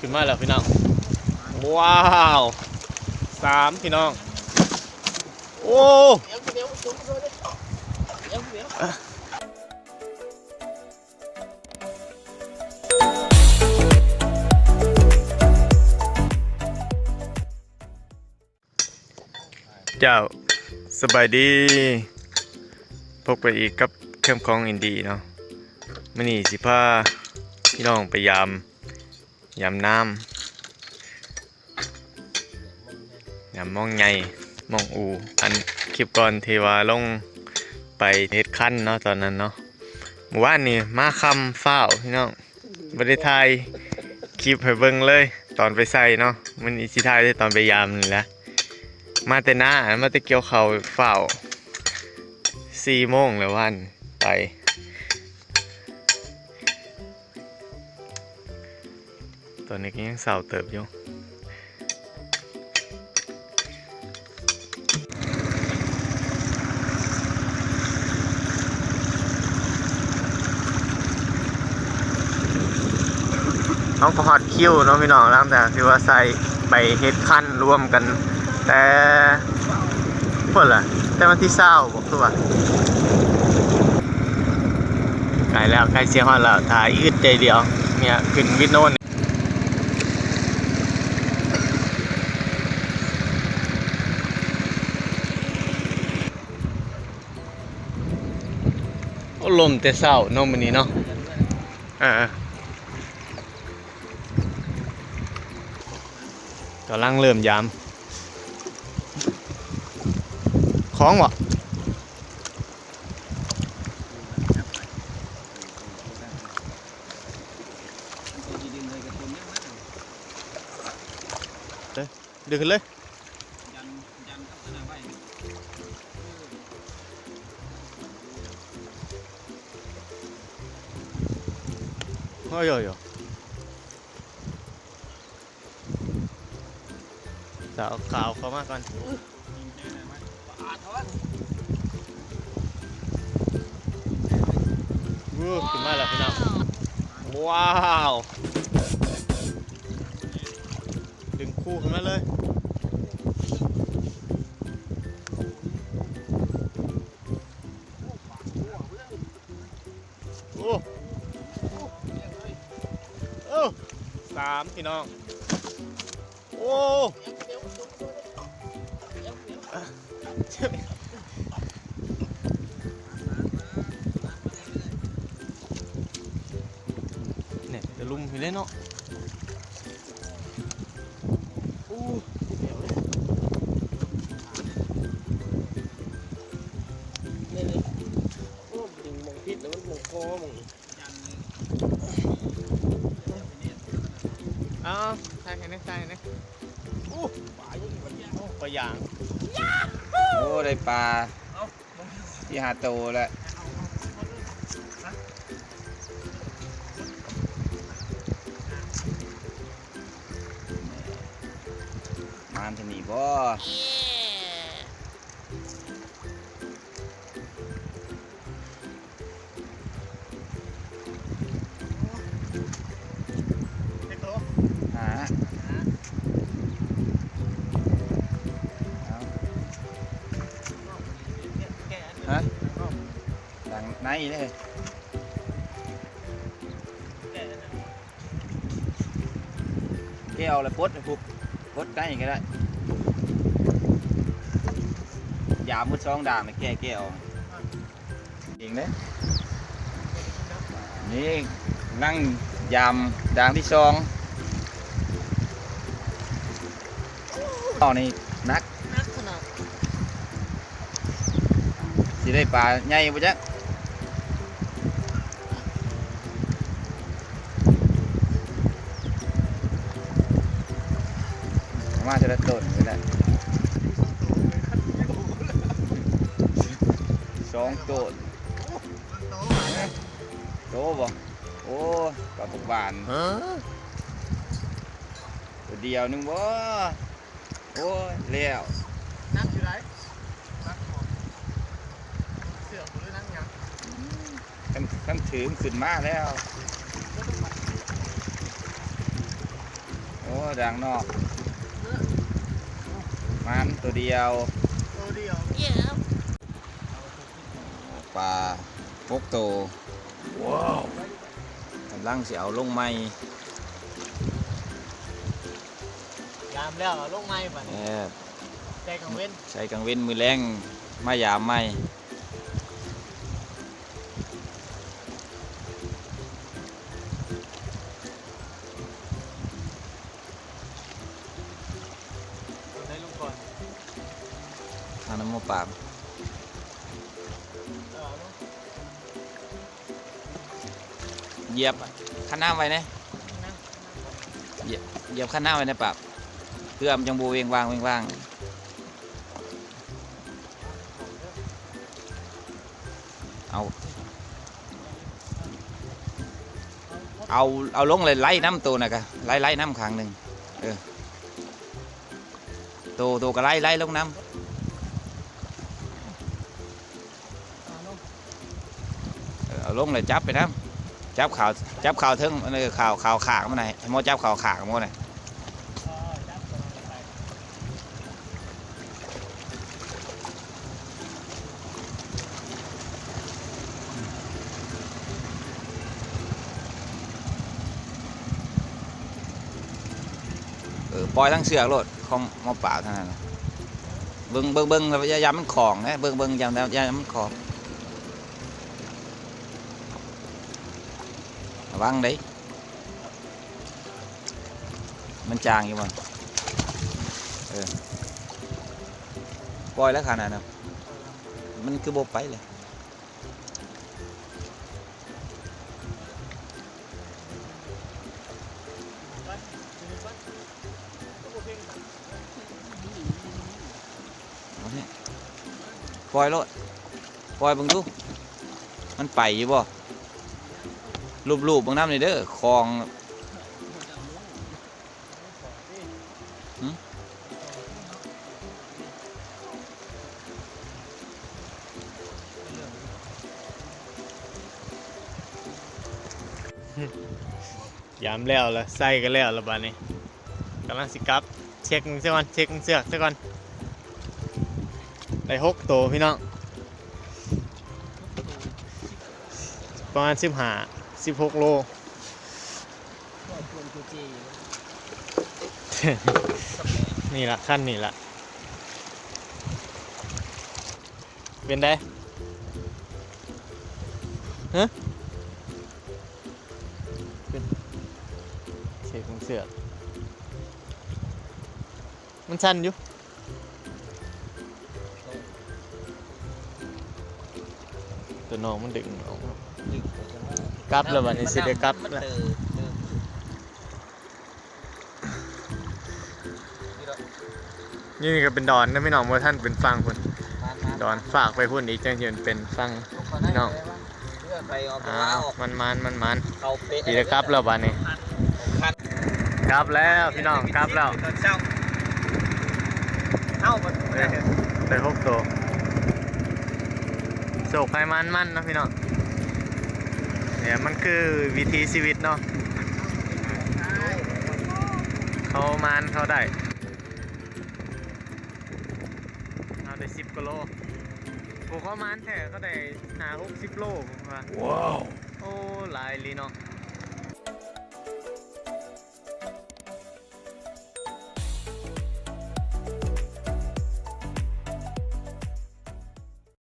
ขึ้นมาแล้วพี่น้องว้าว3พี่น้องโอ้เจ้าสบายดีพบกันอีกกับเครื่องของอินดีเนาะมื้อนี้สิพาพี่น้องไปยามน้ำยามมองใหญ่มองอูอันคลิปก่อนที่ว่าลงไปเฮ็ดคั้นเนาะตอนนั้นเนาะเมื่อวานนี้มาคำฟ้าวพี่น้องบ่ได้ถ่ายคลิปให้เบิ่งเลยตอนไปใส่เนาะมันอีสิถ่ายได้ตอนไปยามนี่แหละมาแต่หน้ามาแต่เกี่ยวข้าวฟ้าว4 โมงแล้ววันไปตอนนี้ก็ยังเศร้าเติบอยู่น้องก็ฮอตคิวเนาะพี่น้องหลังจากที่ว่าใส่ไปเฮ็ดคั้นร่วมกันแต่เพิ่นล่ะแต่วันที่20บอกตัวใกล้แล้วใกล้เสียฮอดแล้วถ่ายอึดใจเดียวเนี่ยขึ้นวิทโน่นลมแต่เศร้าเนาะมื้อนี้เนาะกำลังเริ่มยามของวะดึงขึ้นเลยโอ้ยจะเอาข่าวเข้ามาก่อนขึ้นมาแล้วพี่น้องว้าวดึงคู่ขึ้นมาเลยโอ้3พี่น้องโอ้เนี่ยจะลุ่มไปเลยเนาะใช่ไหมใช่ไหมโอ้ปลาอย่างโอ้ได้ปลาที่หาโตแล้วมานจะหนีบ่ดังไหนเลยแก้วอะไรปดนะปุ๊บปดได้ยังไงได้ยามุด2 ด่างนะแก้วเองเลยนี่นั่งยามด่างที่2ตอนนี้นักสิได้ปลาใหญ่ปุ๊จ๊ะมาจะได้ต้นไปแล้ว2 ต้นโตบ่โอ้ปลาปุกบานตัวเดียวนึงบ่โอ้ยเลี้ยวนั่งอยู่ไหนเสือหรือนั่งยัง ถึงขึ้นมาแล้ว ดังนอกมันตัวเดียวปลาพกโตว้าวกำลังสิเอาลงไม้ ยามแล้วลงไม้ป่ะ ใส่ ใจกังเว้น ใส่กังเว้นมือแรงมายามไม้ ได้ลงก่อน ทางน้ำมันปากเหยียบข้างหน้าไว้นะเหยียบข้างหน้าไว้ในปากเพื่อมันจังบูเวงวางเอาลงเลยไล่น้ำตัวนะกะไล่น้ำขังหนึ่งตัวก็ไล่ลงน้ำเอาลงเลยจับไปน้ำจับข่าวเทิงนี่ข่าวขากมันไหนโมจับข่าวขากโมไหนปล่อยทั้งเสือกโลดของมอป่าเท่านั้นเบิ่งแล้วยามมันของนะเบิ่งยามมันของระวังđấyมันจางอยู่มั้งปล่อยแล้วขนาดนั้นมันคือโบไปเลยปล่อยโลดปล่อยเบิ่งดูมันไปอยู่บ่รูปบางน้ำนี่เด้อคลองยามแล้วละใส่กันแล้วละบ้านนี้กำลังสิกลับเช็คเสื้อก่อนเช็คเสือกซะก่อนได้6 ตัวพี่น้องประมาณ16 โล นี่ละขั้นนี่ละเป็นได้ฮะเป็นเชือกเสือกมันสั้นอยู่ตัวน้องมันดึงออกกลับแล้วบัดนี้สิได้กลับแล้วนี่ก็เป็นดอนนะพี่น้องว่าท่านเป็นฟังคนดอนฝากไปพุ่นอีกจังยืนเป็นฟังพี่น้องมันดีเลยครับแล้วบ้านนี้กลับแล้วพี่น้องกลับแล้วได้6 ตัวโศกไปมันนะพี่น้องเนี่ยมันคือวิถีชีวิตเนาะเขามันเขาได้ได้10 กว่าโลผมเขามันแท้เขาได้50 โลผมว่าว้าวโอ้หลายลีเนาะ